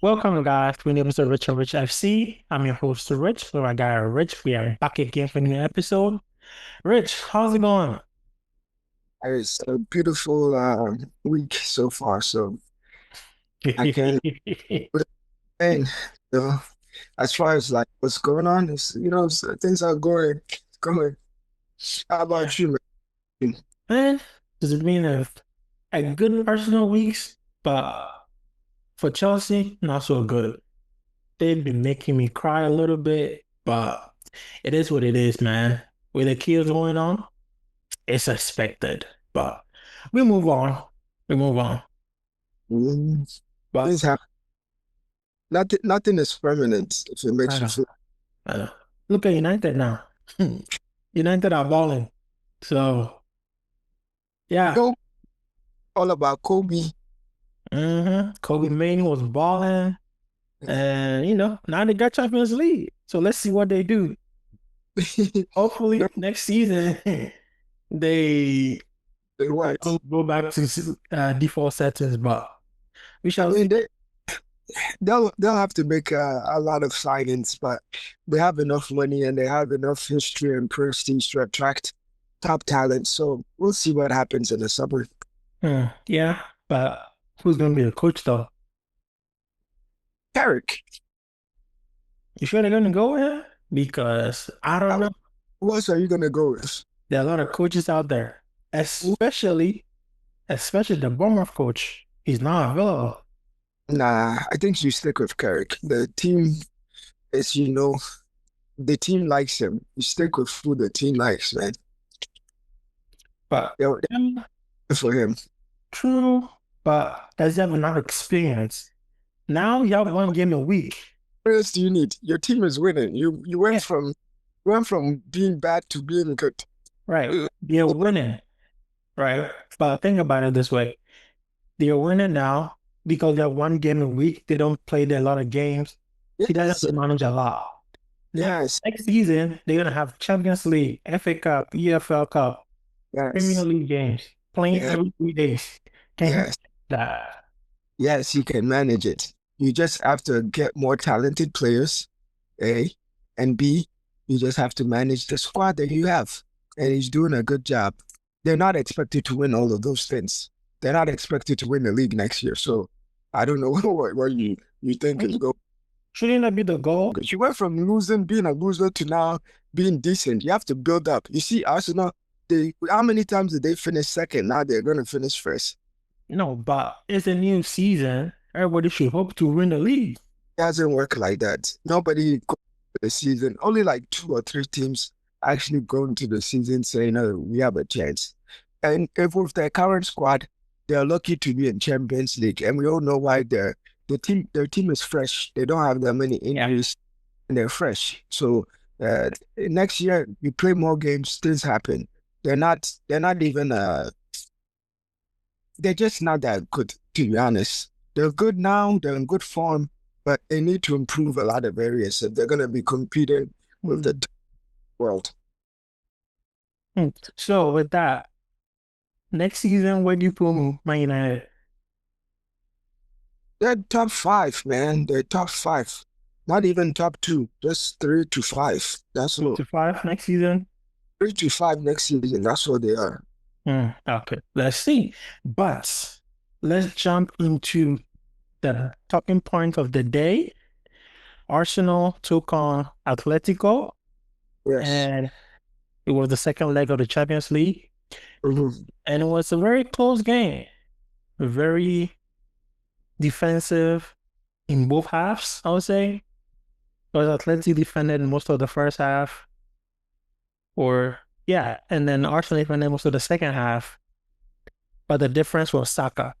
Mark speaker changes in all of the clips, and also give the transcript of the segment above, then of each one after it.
Speaker 1: Welcome, guys, to an episode of Rich and Rich FC. I'm your host, Rich. So, my guy, Rich. We are back again for a new episode. Rich, how's it going?
Speaker 2: It's a beautiful week so far, so I can't complain. You know, as far as like what's going on, things are going. How
Speaker 1: Yeah,
Speaker 2: about you, man?
Speaker 1: man, this has been a good Arsenal weeks, but for Chelsea, not so good. They've been making me cry a little bit, but it is what it is, man. With the kills going on, it's expected, but we move on. We move on.
Speaker 2: Mm,
Speaker 1: But
Speaker 2: Things happen. Nothing is permanent. If it
Speaker 1: I
Speaker 2: makes you
Speaker 1: know,
Speaker 2: feel
Speaker 1: I know. Look at United now. United are balling. So yeah.
Speaker 2: go all about Kobe.
Speaker 1: Kobe Mane was balling. And now they got Champions League. So let's see what they do.
Speaker 2: No,
Speaker 1: Hopefully next season they
Speaker 2: they what?
Speaker 1: don't go back to default settings, but we
Speaker 2: I
Speaker 1: shall
Speaker 2: mean,
Speaker 1: see.
Speaker 2: they'll have to make a lot of signings, but they have enough money and they have enough history and prestige to attract top talent. So we'll see what happens in the summer.
Speaker 1: Yeah, but who's gonna be the coach though?
Speaker 2: Carrick,
Speaker 1: You sure they're gonna go here? Because I don't
Speaker 2: how-
Speaker 1: know.
Speaker 2: who else are you gonna go with?
Speaker 1: There are a lot of coaches out there, especially the Bournemouth coach. He's not available.
Speaker 2: Nah, I think you stick with Carrick. The team is, the team likes him. You stick with who the team likes, man.
Speaker 1: But
Speaker 2: They're
Speaker 1: yeah,
Speaker 2: for him.
Speaker 1: true. But does he have enough experience? Now you have one game a week.
Speaker 2: What else do you need? Your team is winning. You
Speaker 1: Yeah,
Speaker 2: went from being bad to being good.
Speaker 1: right. They're winning, right? But think about it this way. They're winning now because they have one game a week. They don't play a lot of games. He doesn't have
Speaker 2: Yes,
Speaker 1: to manage a lot. Next,
Speaker 2: yes,
Speaker 1: next season, they're gonna have Champions League, FA Cup, EFL Cup, Premier
Speaker 2: yes,
Speaker 1: League games, playing
Speaker 2: yes,
Speaker 1: every 3 days. Can he
Speaker 2: yes.
Speaker 1: that?
Speaker 2: Yes, he can manage it. You just have to get more talented players, A, and B, you just have to manage the squad that you have. And he's doing a good job. They're not expected to win all of those things. They're not expected to win the league next year. So I don't know what you think is going.
Speaker 1: Shouldn't that be the goal?
Speaker 2: Because you went from losing, being a loser to now being decent. You have to build up. You see, Arsenal, how many times did they finish second? Now they're going to finish first.
Speaker 1: No, but it's a new season. Everybody should hope to win the league.
Speaker 2: It doesn't work like that. Nobody goes to the season. Only like two or three teams actually go into the season saying, "Oh, we have a chance." And if with their current squad, they're lucky to be in Champions League, and we all know why. Their team is fresh. They don't have that many
Speaker 1: Yeah.
Speaker 2: injuries, and they're fresh. So next year, you play more games. Things happen. They're not even. They're just not that good, to be honest. They're good now, they're in good form, but they need to improve a lot of areas if they're going to be competing with the top world.
Speaker 1: So with that, next season, where do you put Man United?
Speaker 2: They're top five, man. They're top five. Not even top two, just three to five. That's
Speaker 1: Three
Speaker 2: what
Speaker 1: to five next season?
Speaker 2: 3 to 5 next season. That's what they are.
Speaker 1: Okay, let's see. But let's jump into the talking point of the day. Arsenal took on Atletico,
Speaker 2: Yes.
Speaker 1: and it was the second leg of the Champions League.
Speaker 2: Mhm.
Speaker 1: And it was a very close game, very defensive in both halves, I would say. Because Atleti defended most of the first half, or yeah, and then Arsenal defended most of the second half. But the difference was Saka.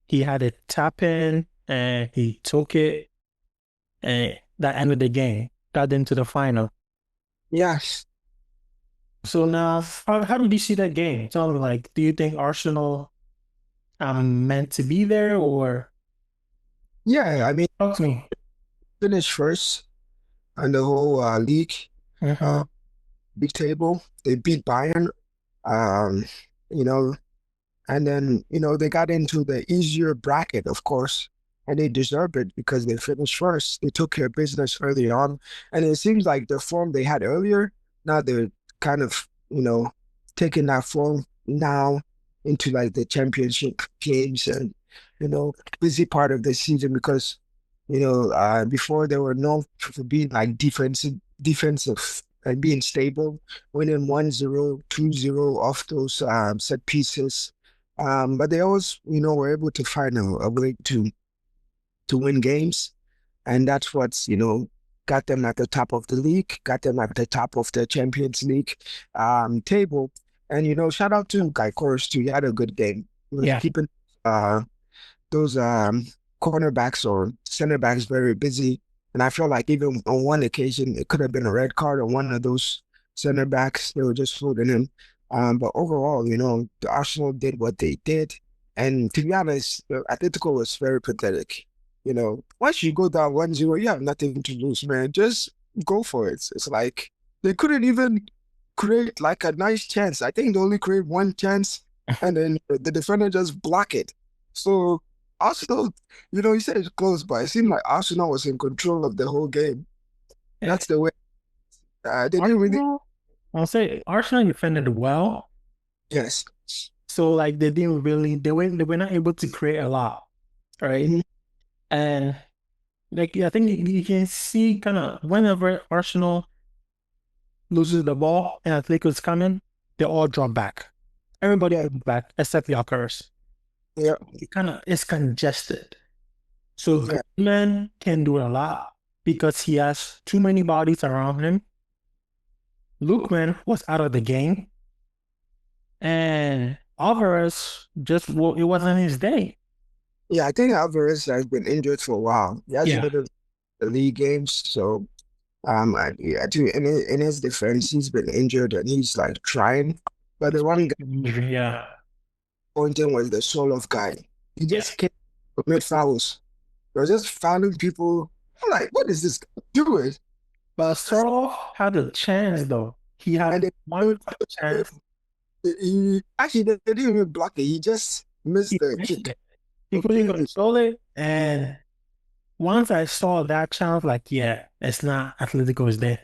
Speaker 1: He had a tap in and he took it, and that ended the game, got into the final.
Speaker 2: Yes.
Speaker 1: So now, how did you see that game? Tell me, like, do you think Arsenal meant to be there, or
Speaker 2: Yeah, I mean,
Speaker 1: talk to me?
Speaker 2: finished first on the whole league,
Speaker 1: Mhm.
Speaker 2: uh, big table. They beat Bayern. Um, you know, And then, they got into the easier bracket, of course. and they deserve it because they finished first. They took care of business early on, and it seems like the form they had earlier, now they're kind of, taking that form now into like the championship games and, busy part of the season because, before they were known for being like defensive and being stable, winning 1-0, 2-0 off those set pieces. But they always, were able to find a way to win games. And that's what's, got them at the top of the league, got them at the top of the Champions League table. And, shout out to Gyökeres too. He had a good game. He was keeping those cornerbacks or center backs very busy. And I feel like even on one occasion, it could have been a red card on one of those center backs. They were just floating him. But overall, the Arsenal did what they did. And to be honest, Atletico was very pathetic. Once you go down 1-0, you have nothing to lose, man. Just go for it. It's like they couldn't even create like a nice chance. I think they only create one chance, and then the defender just block it. So Arsenal, you said it's close, but it seemed like Arsenal was in control of the whole game. That's the way. They didn't really.
Speaker 1: I'll say Arsenal defended well.
Speaker 2: Yes.
Speaker 1: So like they were not able to create a lot, right?
Speaker 2: Mm-hmm.
Speaker 1: And like I think you can see kind of whenever Arsenal loses the ball and Atletico's coming, they all drop back. Everybody drops back except Gyökeres.
Speaker 2: Yeah.
Speaker 1: It's congested. So Griezmann can do a lot because he has too many bodies around him. Lookman was out of the game. And Alvarez it wasn't his day.
Speaker 2: Yeah, I think Alvarez has been injured for a while. He hasn't been in the league games, so I do in his defense, he's been injured and he's like trying. But the one guy pointing was the Soloff guy. He just can't commit fouls. He was just fouling people. I'm like, what is this guy doing?
Speaker 1: But Soloff had a chance though. He had one chance.
Speaker 2: He actually they didn't even block it. He just missed the kick.
Speaker 1: He couldn't control it. And once I saw that chance, like, it's not Atletico's day.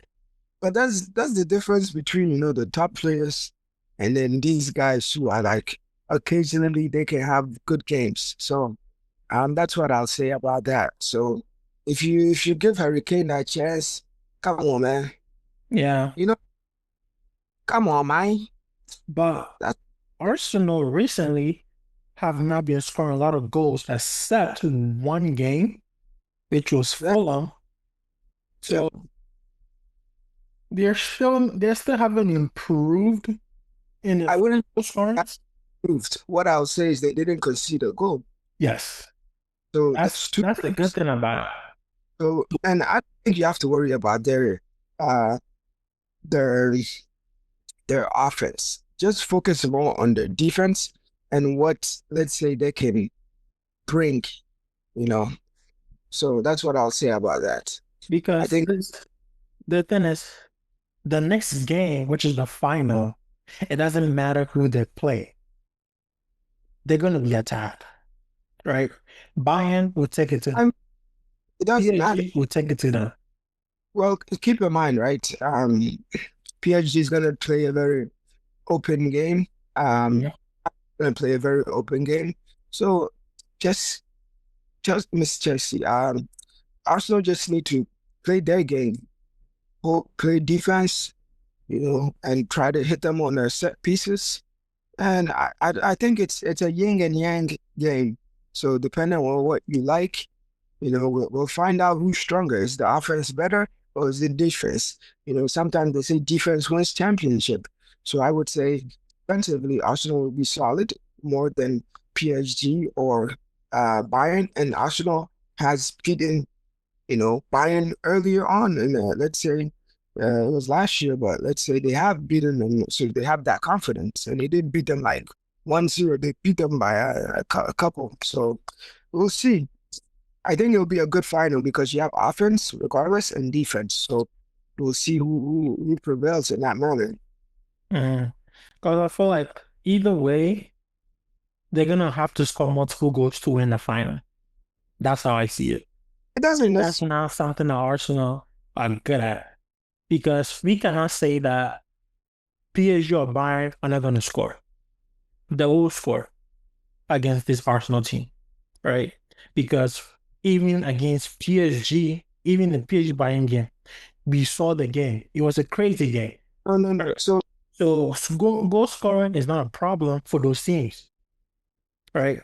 Speaker 2: But that's the difference between, the top players and then these guys who are like occasionally they can have good games. So that's what I'll say about that. So if you give Harry Kane that chance, come on, man.
Speaker 1: Yeah.
Speaker 2: Come on, man.
Speaker 1: But Arsenal recently have not been scoring a lot of goals except one game, which was Fulham. So they still haven't improved in
Speaker 2: I wouldn't
Speaker 1: scoring.
Speaker 2: Improved. What I'll say is they didn't concede a goal.
Speaker 1: Yes.
Speaker 2: So
Speaker 1: that's the good thing about it.
Speaker 2: So, and I think you have to worry about their offense. Just focus more on their defense and what, let's say, they can bring, So that's what I'll say about that.
Speaker 1: Because I think the thing is, the next game, which is the final, it doesn't matter who they play. They're going to be attacked, right? Bayern will take it to them.
Speaker 2: It doesn't matter.
Speaker 1: Will take it to them.
Speaker 2: Well, keep in mind, right? PSG is going to play a very open game. Going to play a very open game. So just Miss Chelsea. Arsenal just need to play their game, play defense, and try to hit them on their set pieces. And I think it's a yin and yang game. So depending on what you like, we'll find out who's stronger. Is the offense better or is it defense? Sometimes they say defense wins championship. So I would say defensively, Arsenal will be solid more than PSG or Bayern. And Arsenal has beaten, Bayern earlier on. And let's say it was last year, but let's say they have beaten them. So they have that confidence. And they didn't beat them like 1-0. They beat them by a couple. So we'll see. I think it'll be a good final because you have offense regardless and defense. So we'll see who prevails in that moment.
Speaker 1: Because I feel like either way, they're going to have to score multiple goals to win the final. That's how I see it.
Speaker 2: It doesn't
Speaker 1: That's
Speaker 2: necessarily.
Speaker 1: not something that Arsenal are good at because we cannot say that PSG or Bayern are not going to score. They will score against this Arsenal team, right? Because even against PSG, even the PSG Bayern game, we saw the game. It was a crazy game.
Speaker 2: No.
Speaker 1: So goal scoring is not a problem for those teams, right?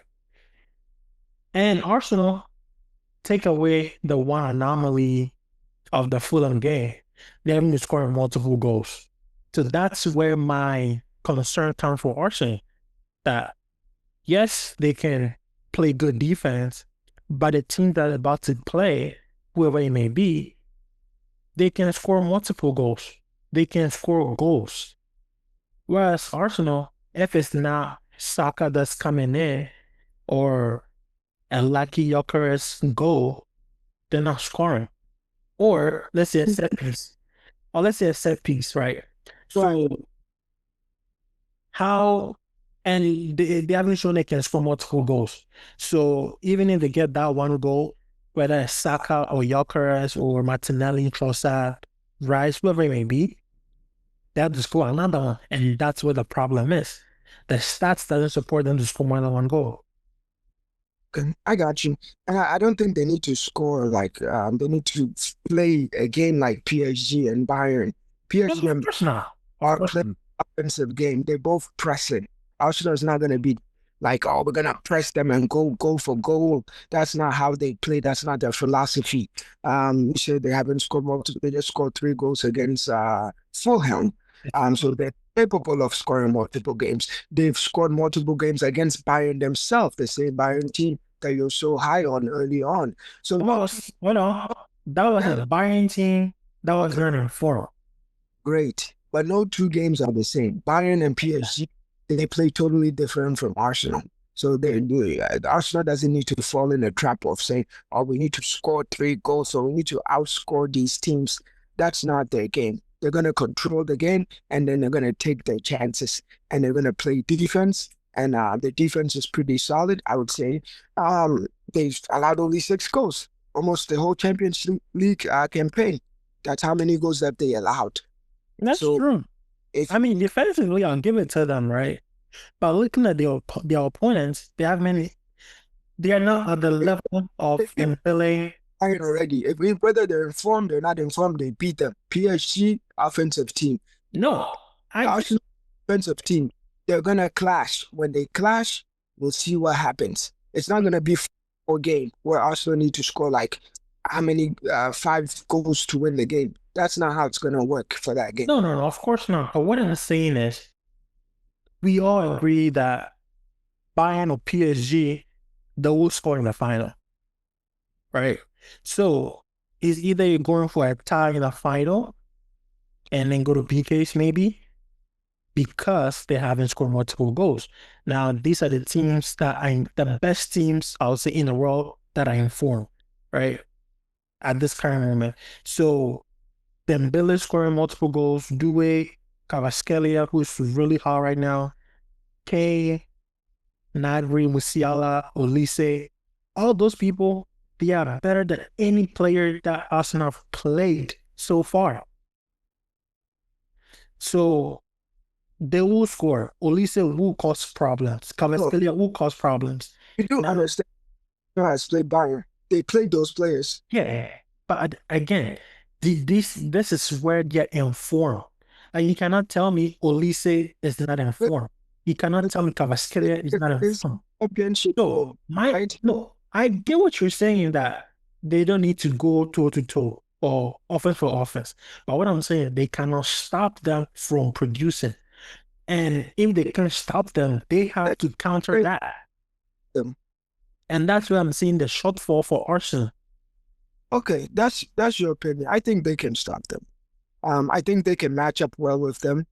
Speaker 1: And Arsenal take away the one anomaly of the Fulham game. They're having to score multiple goals. So that's where my concern comes for Arsenal. That yes, they can play good defense, but the team that are about to play, whoever it may be, they can score multiple goals. They can score goals. Whereas Arsenal, if it's not Saka that's coming in or a lucky Gyökeres goal, they're not scoring. Or let's say a set piece. Or let's say a set piece, right? So how and they haven't shown they can score multiple goals. So even if they get that one goal, whether it's Saka or Gyökeres or Martinelli, Trossard, Rice, whoever it may be, they have to score another one. And that's where the problem is. The stats doesn't support them to score more than one goal.
Speaker 2: Okay, I got you. And I don't think they need to score like they need to play a game like PSG and Bayern. PSG
Speaker 1: No,
Speaker 2: and
Speaker 1: of course not. Of
Speaker 2: are
Speaker 1: course
Speaker 2: playing
Speaker 1: not.
Speaker 2: offensive game. They both pressing. Arsenal is not gonna be like, oh, we're gonna press them and go for goal. That's not how they play. That's not their philosophy. You said they haven't scored multiple. They just scored 3 goals against Fulham. So they're capable of scoring multiple games. They've scored multiple games against Bayern themselves, the same Bayern team that you're so high on early on. So
Speaker 1: That was a Bayern team that was learning form.
Speaker 2: great. But no 2 games are the same. Bayern and PSG, they play totally different from Arsenal. So Arsenal doesn't need to fall in the trap of saying, oh, we need to score 3 goals, so we need to outscore these teams. That's not their game. They're going to control the game, and then they're going to take their chances, and they're going to play defense. And the defense is pretty solid, I would say. They've allowed only 6 goals, almost the whole Champions League campaign. That's how many goals that they allowed.
Speaker 1: That's
Speaker 2: So
Speaker 1: true. I mean, defensively, I'll give it to them, right? But looking at their opponents, they are not at the level of Dembele.
Speaker 2: already, whether they're informed or not informed, they beat them. PSG offensive team,
Speaker 1: No,
Speaker 2: Arsenal offensive team, they're gonna clash. When they clash, we'll see what happens. It's not gonna be a game where Arsenal need to score like how many 5 goals to win the game. That's not how it's gonna work for that game.
Speaker 1: no, of course not. But what I'm saying is, we all agree that Bayern or PSG, they will score in the final, right? So it's either you're going for a tie in the final and then go to PKs maybe because they haven't scored multiple goals. Now, these are the teams that are the best teams, I would say, in the world that are informed, right? At this current moment. So Dembele scoring multiple goals, Due, Kvaratskhelia, who's really hot right now, Kane, Nadri, Musiala, Olise, all those people, they are better than any player that Arsenal have played so far. So they will score. Olise will cause problems. Kvaratskhelia will cause problems.
Speaker 2: You do understand who has played Bayern. They played those players.
Speaker 1: Yeah, but again, this is where they're informed. And you cannot tell me Olise is not informed. You cannot tell me Kvaratskhelia is not informed.
Speaker 2: Championship.
Speaker 1: So I get what you're saying that they don't need to go toe to toe or offense for offense. But what I'm saying, they cannot stop them from producing. And if they can stop them, they have to counter that. And that's where I'm seeing the shortfall for Arsenal.
Speaker 2: Okay, that's your opinion. I think they can stop them. I think they can match up well with them,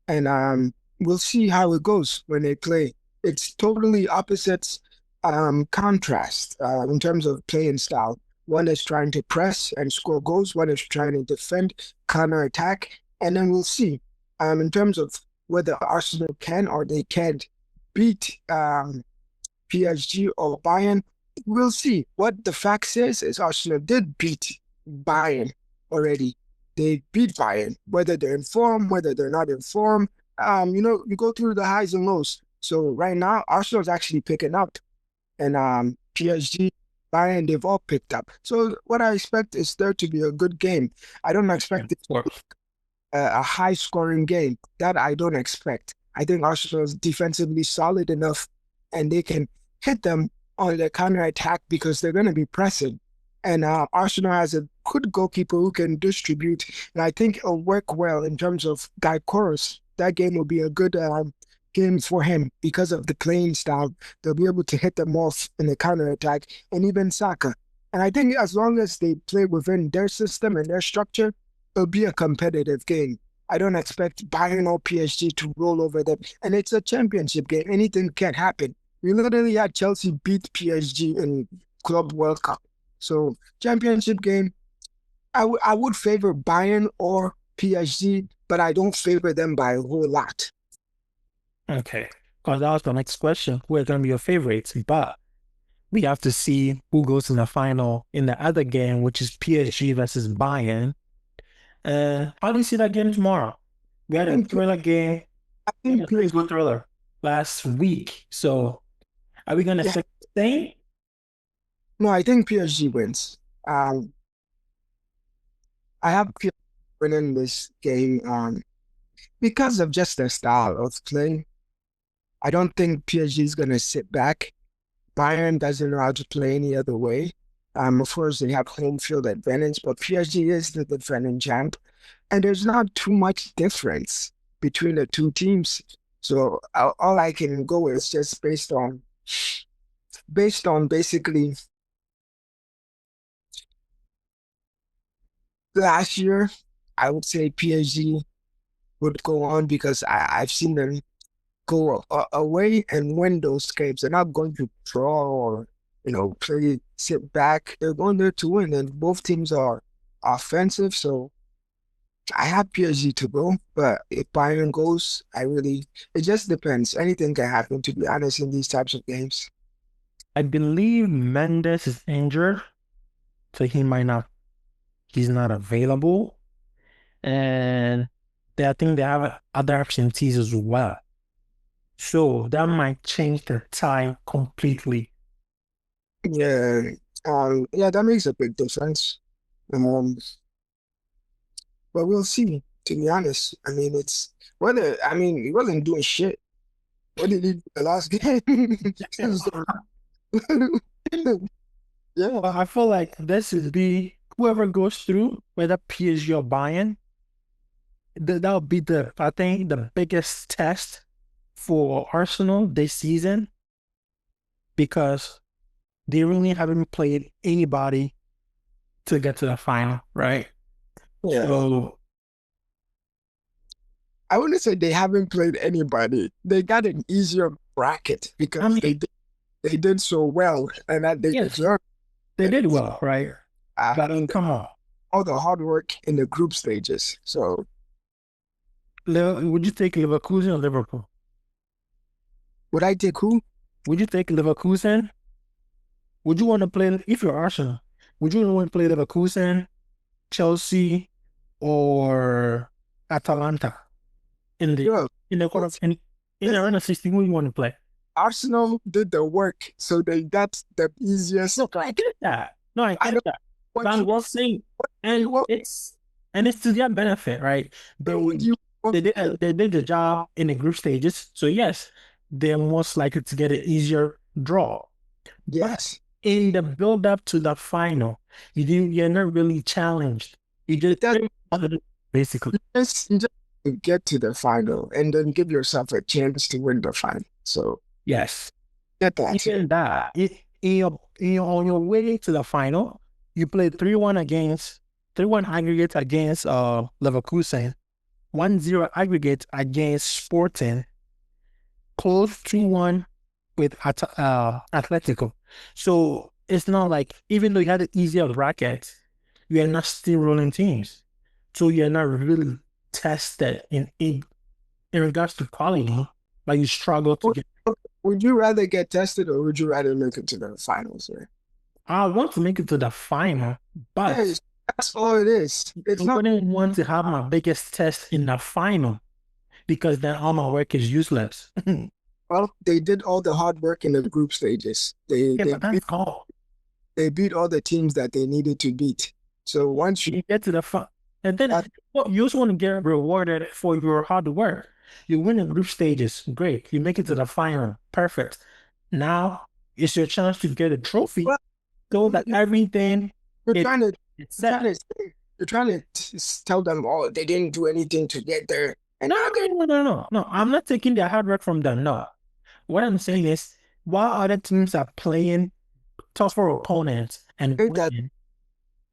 Speaker 2: and we'll see how it goes when they play. It's totally opposites, contrast in terms of playing style. One is trying to press and score goals. One is trying to defend, counter attack, and then we'll see. In terms of whether Arsenal can or they can't beat PSG or Bayern, we'll see. What the fact is Arsenal did beat Bayern already. They beat Bayern, whether they're in form, whether they're not in form. You go through the highs and lows. So right now, Arsenal's actually picking up, and PSG, Bayern, they've all picked up. So what I expect is there to be a good game. I don't expect it to be a high-scoring game. That I don't expect. I think Arsenal's defensively solid enough, and they can hit them on the counter-attack because they're going to be pressing. And Arsenal has a good goalkeeper who can distribute, and I think it'll work well in terms of Gyökeres. That game will be a good game for him because of the playing style. They'll be able to hit them off in the counter-attack, and even Saka. And I think as long as they play within their system and their structure, it'll be a competitive game. I don't expect Bayern or PSG to roll over them. And it's a championship game. Anything can happen. We literally had Chelsea beat PSG in Club World Cup. So championship game, I would favor Bayern or PSG, but I don't favor them by a whole lot.
Speaker 1: Okay, because that was the next question. Who are going to be your favorites? But we have to see who goes to the final in the other game, which is PSG versus Bayern. How do you see that game tomorrow? We had a thriller game.
Speaker 2: I think
Speaker 1: Pretty good thriller last week. So are we going to say the same?
Speaker 2: No, I think PSG wins. I have PSG winning this game because of just their style of play. I don't think PSG is going to sit back. Bayern doesn't know how to play any other way. Of course, they have home field advantage, but PSG is the defending champ, and there's not too much difference between the two teams. So all I can go is just based on basically last year. I would say PSG would go on because I've seen them go away and win those games. They're not going to draw or sit back. They're going there to win, and both teams are offensive. So I have PSG to go, but if Bayern goes, it just depends. Anything can happen, to be honest, in these types of games.
Speaker 1: I believe Mendes is injured, so he's not available. And I think they have other absentees as well. So that might change the time completely.
Speaker 2: Yeah, that makes a big difference. But we'll see. To be honest, I mean, he wasn't doing shit. What did he do the last game?
Speaker 1: Yeah, well, I feel like this is whoever goes through, whether PSG or Bayern, that'll be I think the biggest test for Arsenal this season, because they really haven't played anybody to get to the final, right?
Speaker 2: Yeah.
Speaker 1: So
Speaker 2: I wouldn't say they haven't played anybody. They got an easier bracket because they did so well, and that they deserved.
Speaker 1: They did well, right? But come on,
Speaker 2: all the hard work in the group stages. So,
Speaker 1: would you take Leverkusen or Liverpool?
Speaker 2: Would I take who?
Speaker 1: Would you take Leverkusen? Would you want to play, if you're Arsenal, would you want to play Leverkusen, Chelsea, or Atalanta in the round of 16? Who you want to play?
Speaker 2: Arsenal did the work, so that's the easiest.
Speaker 1: No, I get that. No, I get that. But I'm just saying, and it's to their benefit, right? They did the job in the group stages, so yes, they're most likely to get an easier draw.
Speaker 2: Yes.
Speaker 1: But in the build up to the final, you're not really challenged. You just basically
Speaker 2: you just get to the final and then give yourself a chance to win the final. So
Speaker 1: yes,
Speaker 2: get that.
Speaker 1: Even that, on your way to the final, you played 3-1 aggregate against Leverkusen, 1-0 aggregate against Sporting, close 2-1 with Atlético. So it's not like, even though you had an easier bracket, you are not still rolling teams. So you're not really tested in regards to quality, but you struggle to get.
Speaker 2: Would you rather get tested or would you rather make it to the finals? Or?
Speaker 1: I want to make it to the final, but
Speaker 2: Yes, that's all it is. It's
Speaker 1: I
Speaker 2: not.
Speaker 1: wouldn't want to have my biggest test in the final because then all my work is useless.
Speaker 2: Well, they did all the hard work in the group stages. They
Speaker 1: Yeah,
Speaker 2: they
Speaker 1: but
Speaker 2: beat,
Speaker 1: that's all.
Speaker 2: they beat all the teams that they needed to beat. So once you
Speaker 1: You get to the final, and then
Speaker 2: that,
Speaker 1: you also want to get rewarded for your hard work. You win the group stages, great. You make it to the final, perfect. Now it's your chance to get a trophy
Speaker 2: well,
Speaker 1: so that everything
Speaker 2: you're
Speaker 1: it,
Speaker 2: trying to
Speaker 1: it's
Speaker 2: you're trying
Speaker 1: set.
Speaker 2: to you're trying to tell them, oh, they didn't do anything to get there, and
Speaker 1: No,
Speaker 2: now
Speaker 1: no, no, no, no, no. I'm not taking their hard work from them. No. What I'm saying is, while other teams are playing tougher opponents and
Speaker 2: it does
Speaker 1: winning,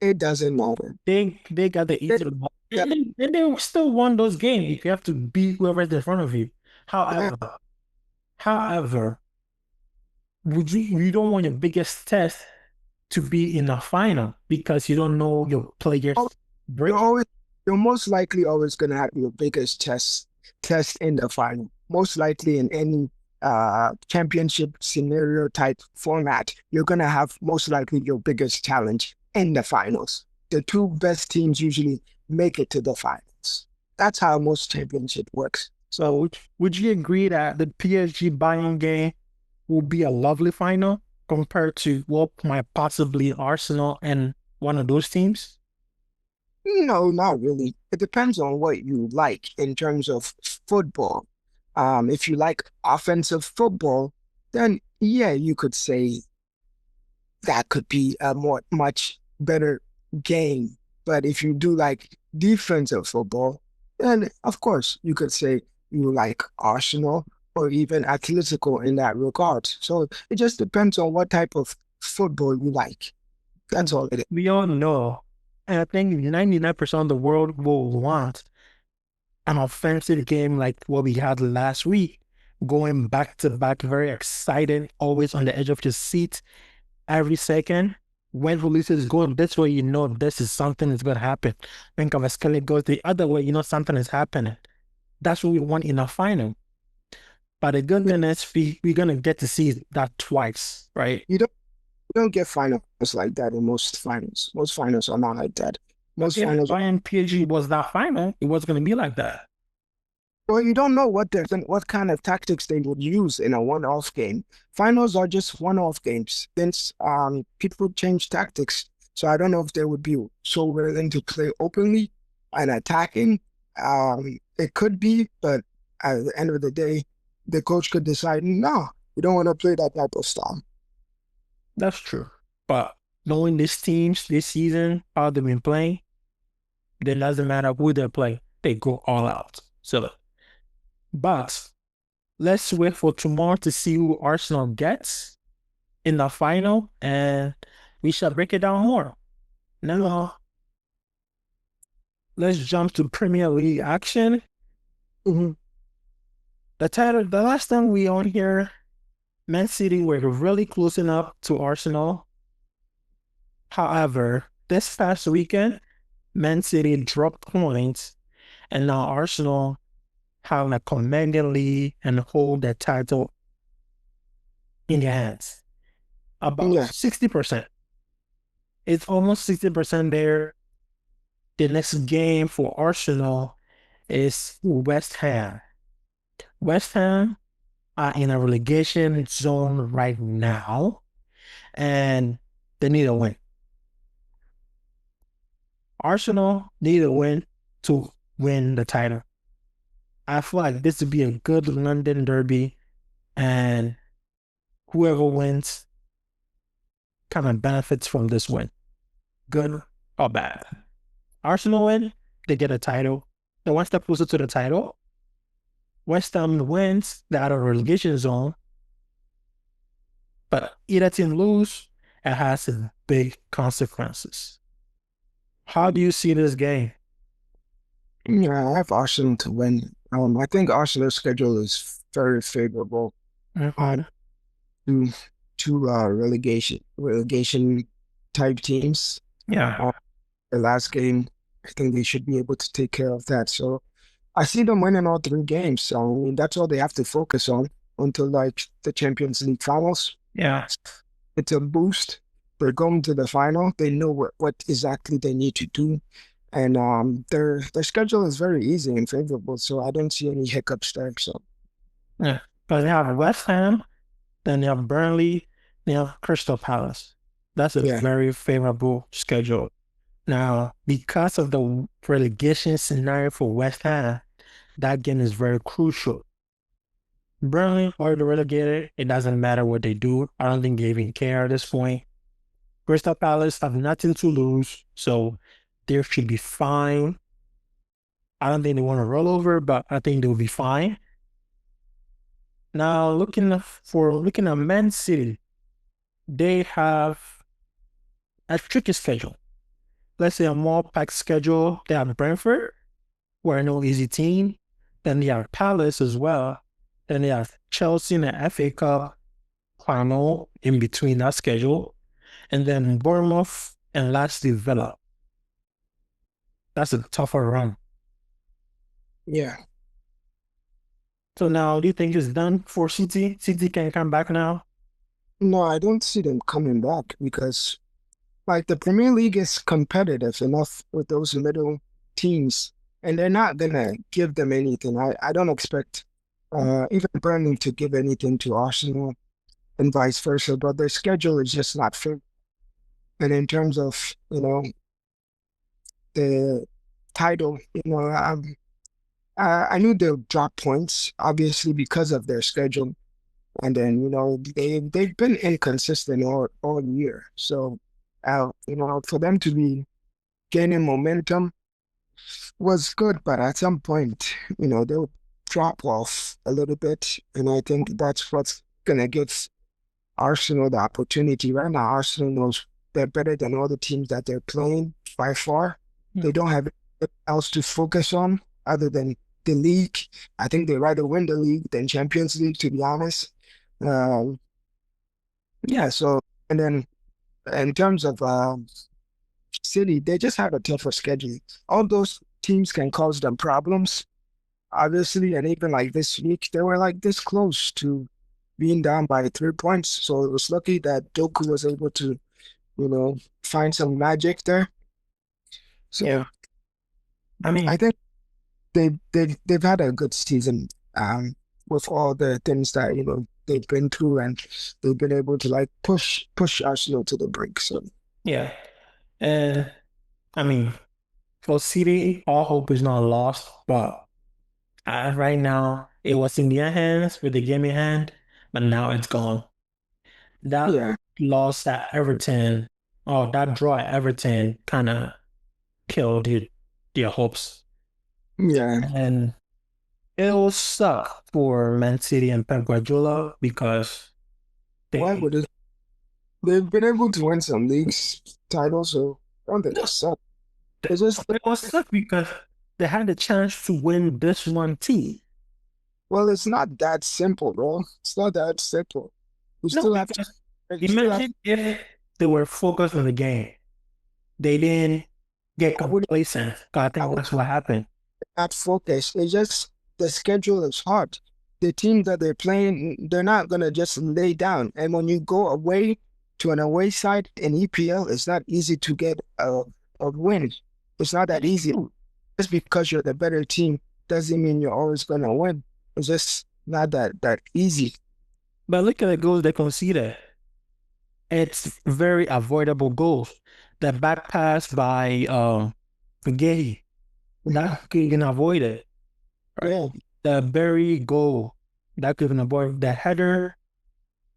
Speaker 2: it doesn't matter.
Speaker 1: they got the
Speaker 2: It,
Speaker 1: easy one.
Speaker 2: yeah,
Speaker 1: And they still won those games if you have to beat whoever's in front of you.
Speaker 2: yeah.
Speaker 1: However, you don't want your biggest test to be in the final because you don't know your players
Speaker 2: Oh, you're
Speaker 1: break.
Speaker 2: always you're most likely always gonna have your biggest test in the final. Most likely in any championship scenario type format, you're gonna have most likely your biggest challenge in the finals. The two best teams usually make it to the finals. That's how most championship works.
Speaker 1: So would you agree that the PSG Bayern game will be a lovely final compared to what might possibly Arsenal and one of those teams?
Speaker 2: No, not really. It depends on what you like in terms of football. If you like offensive football, then yeah, you could say that could be a much better game. But if you do like defensive football, then of course you could say you like Arsenal or even Atletico in that regard. So it just depends on what type of football you like. That's all it is.
Speaker 1: We all know, and I think 99% of the world will want an offensive game like what we had last week, going back to back, very excited, always on the edge of your seat every second. When releases go this way, you know this is something that's going to happen. When Cavaschelli goes the other way, you know something is happening. That's what we want in a final. But the good thing is we're going to get to see that twice, right?
Speaker 2: You don't get finals like that in most finals. Most finals are not like that. Most
Speaker 1: If
Speaker 2: finals,
Speaker 1: Bayern-Psg was that final, it was going to be like that.
Speaker 2: well, you don't know what kind of tactics they would use in a one-off game. Finals are just one-off games. Since people change tactics, so I don't know if they would be so willing to play openly and attacking. It could be, but at the end of the day, the coach could decide, no, we don't want to play that type of style.
Speaker 1: That's true. But knowing these teams this season, how they've been playing, it doesn't matter who they play, they go all out. So, but let's wait for tomorrow to see who Arsenal gets in the final, and we shall break it down more. Now, let's jump to Premier League action.
Speaker 2: Mhm.
Speaker 1: The last time we on here, Man City were really close enough to Arsenal. However, this past weekend, Man City dropped points, and now Arsenal have a commanding lead and hold their title in their hands. About
Speaker 2: Yeah,
Speaker 1: 60%. It's almost 60% there. The next game for Arsenal is West Ham. West Ham are in a relegation zone right now, and they need a win. Arsenal need a win to win the title. I feel like this would be a good London derby, and whoever wins kind of benefits from this win, good or bad. Arsenal win, they get a title. They're one step closer to the title. West Ham wins, they're out of relegation zone. But either team lose, it has big consequences. How do you see this game?
Speaker 2: yeah, I have Arsenal to win. I think Arsenal's schedule is very favorable.
Speaker 1: Mhm.
Speaker 2: To relegation type teams.
Speaker 1: Yeah,
Speaker 2: The last game, I think they should be able to take care of that. So I see them winning all three games. So I mean, that's all they have to focus on until like the Champions League finals.
Speaker 1: yeah.
Speaker 2: It's a boost. they're going to the final. They know what exactly they need to do. And their schedule is very easy and favorable, so I don't see any hiccups there. So
Speaker 1: Yeah. Because they have West Ham, then they have Burnley, they have Crystal Palace. That's a
Speaker 2: yeah,
Speaker 1: very favorable schedule. Now, because of the relegation scenario for West Ham, that game is very crucial. Burnley already relegated. It doesn't matter what they do. I don't think they even care at this point. Crystal Palace have nothing to lose, so they should be fine. I don't think they want to roll over, but I think they'll be fine. Now, looking at Man City, they have a tricky schedule. Let's say a more packed schedule. They have Brentford, who are no easy team. Then they have Palace as well. Then they have Chelsea in the FA Cup final in between that schedule. And then Bournemouth and lastly Villa. That's a tougher run.
Speaker 2: yeah.
Speaker 1: So now, do you think it's done for City? City can come back now?
Speaker 2: No, I don't see them coming back because like the Premier League is competitive enough with those middle teams, and they're not gonna give them anything. I don't expect even Burnley to give anything to Arsenal and vice versa, but their schedule is just not fair. And in terms of, the title, I knew they'll drop points, obviously, because of their schedule. And then, they've been inconsistent all year. So, for them to be gaining momentum was good, but at some point, they'll drop off a little bit. And I think that's what's gonna give Arsenal the opportunity. Right now, Arsenal knows they're better than all the teams that they're playing by far. They don't have anything else to focus on other than the league. I think they'd rather win the league than Champions League, to be honest. Um, yeah, so, and then in terms of City, they just have a tougher schedule. All those teams can cause them problems, obviously, and even like this week, they were like this close to being down by 3 points. So it was lucky that Doku was able to, find some magic there. So
Speaker 1: Yeah. I mean,
Speaker 2: I think they've had a good season with all the things that they've been through, and they've been able to like push Arsenal to the brink. So
Speaker 1: yeah. And I mean, for City, all hope is not lost, but right now, it was in their hands with the game in hand, but now it's gone. That
Speaker 2: yeah,
Speaker 1: loss at Everton, oh, that draw at Everton kind of killed their hopes.
Speaker 2: yeah.
Speaker 1: And it'll suck for Man City and Pep Guardiola because
Speaker 2: Why
Speaker 1: they
Speaker 2: would it? They've been able to win some leagues titles, so I don't think it sucks. It's just
Speaker 1: it will suck because they had the chance to win this one too.
Speaker 2: well, it's not that simple, bro. It's not that simple. You
Speaker 1: No,
Speaker 2: still have to.
Speaker 1: because
Speaker 2: You still have.
Speaker 1: imagine if they were focused on the game. They didn't get
Speaker 2: I would.
Speaker 1: complacent. 'Cause I
Speaker 2: I
Speaker 1: think
Speaker 2: would
Speaker 1: that's what happened.
Speaker 2: not focus. It's just the schedule is hard. The team that they're playing, they're not gonna just lay down. And when you go away to an away side in EPL, it's not easy to get a win. It's not that easy. Just because you're the better team doesn't mean you're always gonna win. It's just not that easy.
Speaker 1: But look at the goals they conceded. It's very avoidable goals. The back pass by Gay, that could even avoid it. Right.
Speaker 2: Yeah,
Speaker 1: The very goal that could even avoid the header.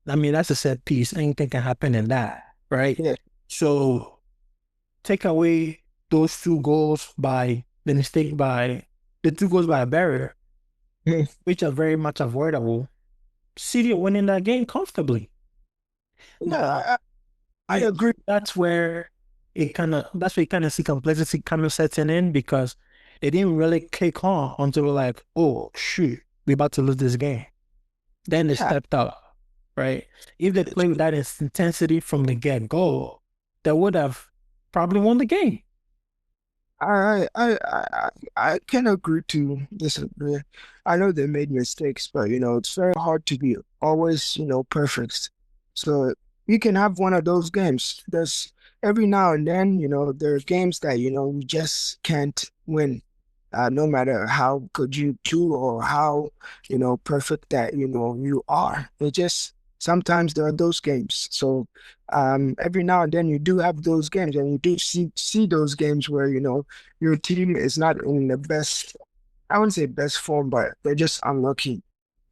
Speaker 1: I mean, that's a set piece. Anything can happen in that, right?
Speaker 2: yeah,
Speaker 1: So take away those two goals by the 2 goals by a barrier,
Speaker 2: yeah.
Speaker 1: which are very much avoidable. City are winning that game comfortably.
Speaker 2: Yeah, I
Speaker 1: I
Speaker 2: agree.
Speaker 1: that's where you kind of see complexity kind of setting in because they didn't really click on until we're like, oh shoot, we're about to lose this game. Then they
Speaker 2: Yeah,
Speaker 1: stepped up, right? If they played with that intensity from the get-go, they would have probably won the game.
Speaker 2: I can agree to disagree. I know they made mistakes, but it's very hard to be always, perfect. So, you can have one of those games. There's every now and then, there are games that, you just can't win. No matter how good you do or how, perfect that, you are. It just sometimes there are those games. So every now and then you do have those games and you do see those games where, your team is not in the best, I wouldn't say best form, but they're just unlucky.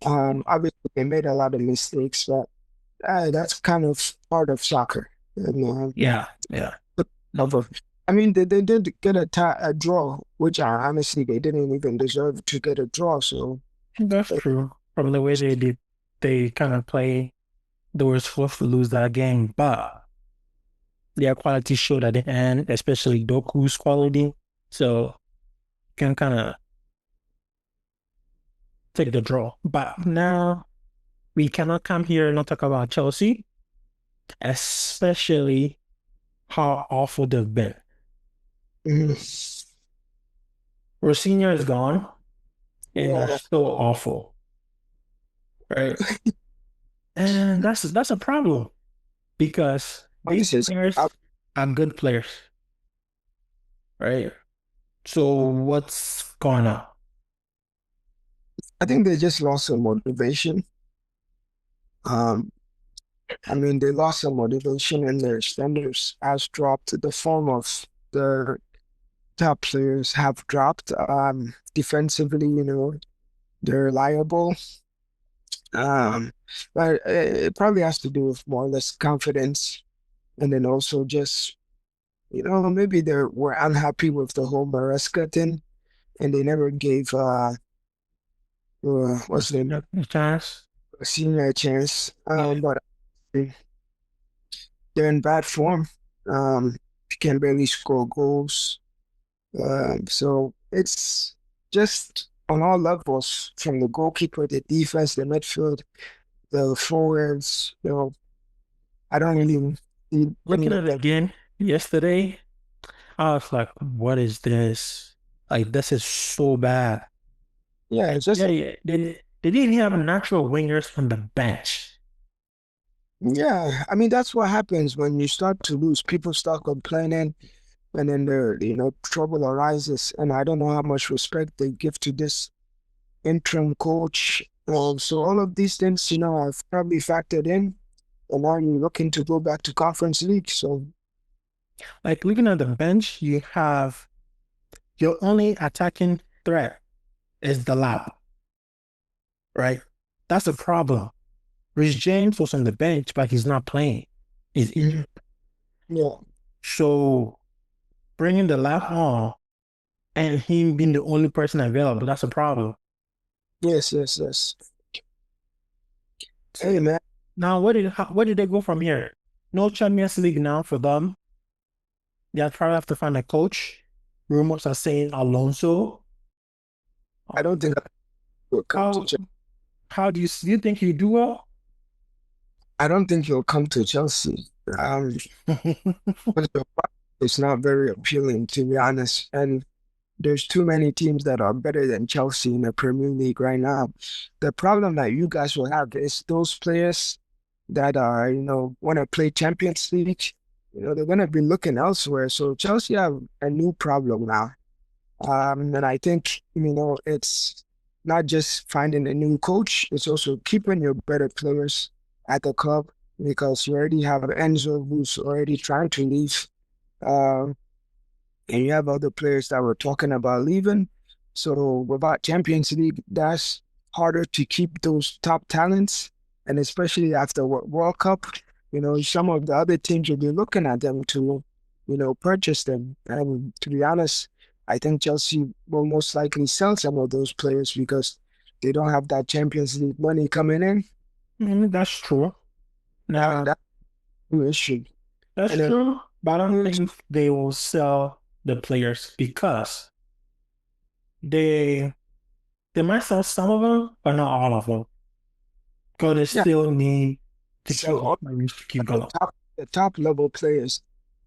Speaker 2: Obviously they made a lot of mistakes, but that's kind of part of soccer. And,
Speaker 1: Yeah, yeah.
Speaker 2: but, I mean, they did get a draw, which honestly they didn't even deserve to get a draw. So
Speaker 1: That's true. From the way they kind of play, they were supposed to lose that game, but their quality showed at the end, especially Doku's quality. So can kind of take the draw. But now we cannot come here and not talk about Chelsea, especially how awful they've been.
Speaker 2: mhm.
Speaker 1: Rosinha is gone, and they're
Speaker 2: Yeah,
Speaker 1: so awful, right? And that's a problem because these
Speaker 2: this is.
Speaker 1: players are good players, right? So what's going on?
Speaker 2: I think they just lost some motivation. Um, I mean, they lost some motivation and their standards has dropped. The form of the top players have dropped. Defensively, they're reliable. But it probably has to do with more or less confidence. And then also just, maybe they were unhappy with the whole Maresca thing and they never gave, what's the name,
Speaker 1: A chance?
Speaker 2: senior a chance.
Speaker 1: Yeah.
Speaker 2: But they're in bad form. Can barely score goals. So it's just on all levels, from the goalkeeper, the defense, the midfield, the forwards. I don't really see any.
Speaker 1: Looking at it again yesterday, I was like, what is this? Like, this is so bad.
Speaker 2: Yeah, it's just
Speaker 1: Yeah, yeah. They didn't have natural wingers from the bench.
Speaker 2: yeah. I mean, that's what happens when you start to lose. People start complaining, and then trouble arises. And I don't know how much respect they give to this interim coach. So all of these things, I've probably factored in. And now you're looking to go back to Conference League. So
Speaker 1: Like, looking at the bench, you have your only attacking threat is the lap, right? That's a problem. Rich James was on the bench, but he's not playing. He's injured.
Speaker 2: yeah,
Speaker 1: So bringing the lap on and him being the only person available, that's a problem.
Speaker 2: yes, yes, yes. Hey man,
Speaker 1: Now, where did they go from here? No Champions League now for them. They'll probably have to find a coach. Rumors are saying Alonso.
Speaker 2: I don't think I will come to
Speaker 1: How
Speaker 2: Chelsea.
Speaker 1: do you think he do well?
Speaker 2: I don't think he'll come to Chelsea. Because the price is not very appealing, to be honest. And there's too many teams that are better than Chelsea in the Premier League right now. The problem that you guys will have is those players that are, want to play Champions League, they're going to be looking elsewhere. So Chelsea have a new problem now. And I think, it's not just finding a new coach, it's also keeping your better players at the club because you already have Enzo who's already trying to leave. Um, and you have other players that were talking about leaving. So without Champions League, that's harder to keep those top talents. And especially after World Cup, some of the other teams will be looking at them to, purchase them. And to be honest, I think Chelsea will most likely sell some of those players because they don't have that Champions League money coming in.
Speaker 1: That's true.
Speaker 2: And
Speaker 1: Now,
Speaker 2: that's the issue.
Speaker 1: that's
Speaker 2: And then,
Speaker 1: true, but I don't think they will sell the players because they they might sell some of them, but not all of them. Because they
Speaker 2: yeah,
Speaker 1: still need to
Speaker 2: sell all
Speaker 1: keep
Speaker 2: the
Speaker 1: going.
Speaker 2: top level players,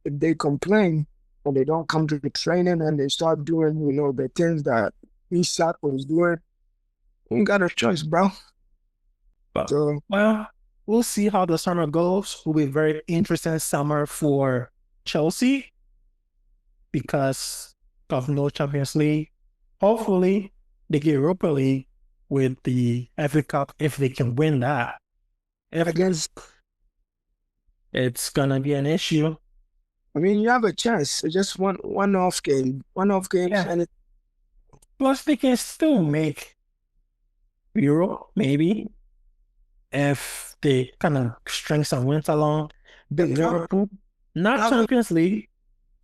Speaker 2: if they complain and they don't come to the training and they start doing, the things that Isak was doing, you got a choice, bro.
Speaker 1: But
Speaker 2: So
Speaker 1: well, we'll see how the summer goes. Will be a very interesting summer for Chelsea because of no Champions League. Hopefully, they get Europa League with the FA Cup if they can win that. If
Speaker 2: Against,
Speaker 1: it's gonna be an issue.
Speaker 2: I mean, you have a chance. It's just one off game,
Speaker 1: Yeah.
Speaker 2: and
Speaker 1: Plus, they can still make Euro, maybe, if they kind of string some wins along. The Liverpool, not Champions League,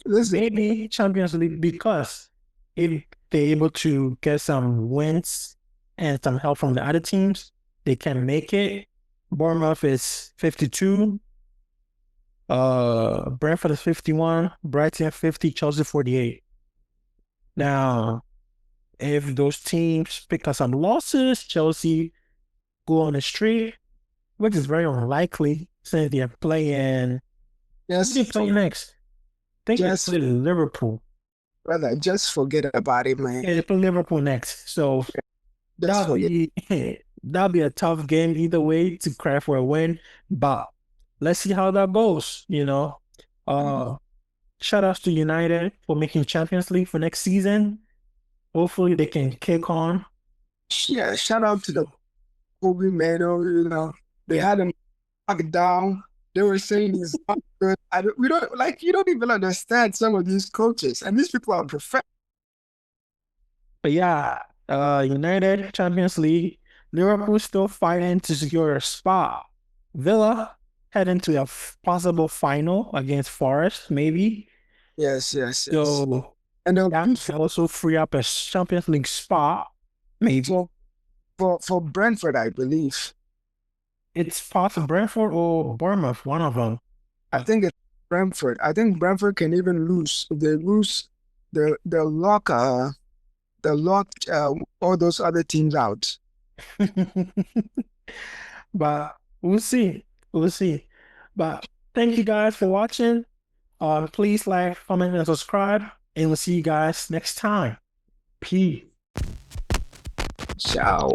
Speaker 2: listen,
Speaker 1: maybe Champions League, because if they're able to get some wins and some help from the other teams, they can make it. Bournemouth is 52. Brentford is 51. Brighton 50. Chelsea 48. Now, if those teams pick up some losses, Chelsea go on a streak, which is very unlikely since they're playing.
Speaker 2: yes,
Speaker 1: Who they play next? I think
Speaker 2: just
Speaker 1: they play Liverpool.
Speaker 2: brother, just forget about it, man.
Speaker 1: Yeah, they play Liverpool next. So
Speaker 2: Just
Speaker 1: that'll
Speaker 2: forget.
Speaker 1: be that'll be a tough game either way to cry for a win. But let's see how that goes, you know. Shout outs to United for making Champions League for next season. Hopefully they can kick on.
Speaker 2: Yeah, shout out to the Kobe Mano, they had him locked down. They were saying he's not good. We don't like you don't even understand some of these coaches, and these people are professional.
Speaker 1: But yeah, United Champions League. Liverpool still fighting to secure a spot. Villa heading to a possible final against Forest, maybe.
Speaker 2: Yes.
Speaker 1: So
Speaker 2: And
Speaker 1: that can also free up a Champions League spot. Maybe
Speaker 2: for Brentford, I believe.
Speaker 1: it's possible Brentford or Bournemouth, one of them.
Speaker 2: I think it's Brentford. I think Brentford can even lose. If they lose, they'll lock all those other teams out.
Speaker 1: But we'll see. We'll see. But thank you guys for watching. Please like, comment, and subscribe. And we'll see you guys next time. Peace.
Speaker 2: Ciao.